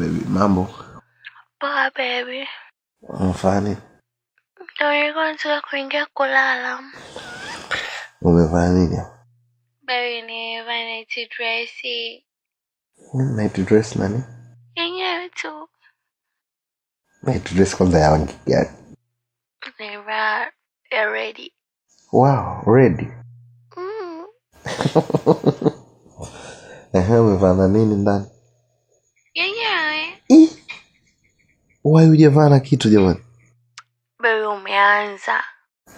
baby. Mambo? Poa baby. Unafanya? Ndio kwanza kuingia kulala. Umevaa nini? Baby ni vanity dress. Night dress nani? Yenyewe tu. Night dress kwanza ya rangi gani? Never ready. Wow, ready. Umevaa nini ndani? Yenyewe. Why hujavaa na kitu jamani? Baby umeanza.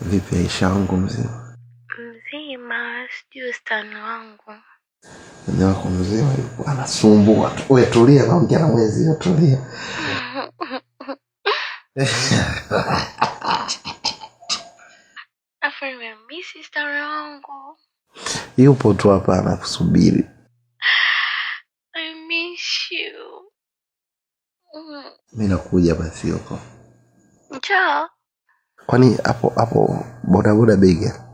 Vipi Aisha wangu mzima? Mzima, sijui stani wangu. Ni wako mzima yupo anasumbua. Wewe tulia, naongea na mwezi, tulia. Afu nimemisi stani wangu. Yupo tu hapa anakusubiri. I miss you. Mimi nakuja basi huko. Njoo. Kwani hapo bodaboda bega?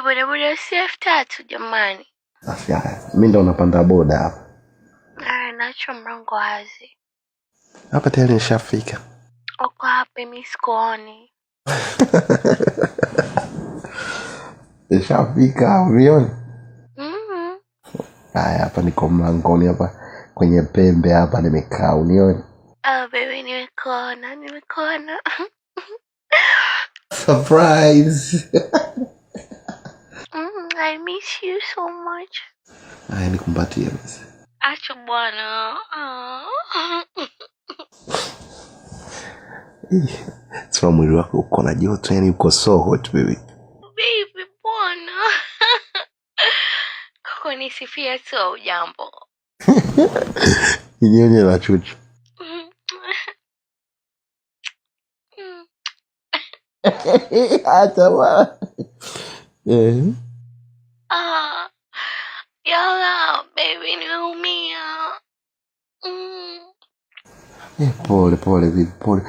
Bodaboda si 3,000 jamani. Afya. Mimi ndo napanda boda hapa. Nacho mlango wazi. Hapa tayari nishafika. Uko hapa mimi sikuoni. Nishafika, unioni? Hapa niko mlangoni hapa kwenye pembe hapa nimekaa, unioni? Baby nimekuona. Surprise. I miss you so much. Nikumbatie basi. Acha bwana. Sio mwili wako uko na joto, yani uko so hot baby. Baby bwana. Koko nisifia tu jambo. Nione la chuchu. Hata wa. Yala baby nimeumia. Pole baby, pole.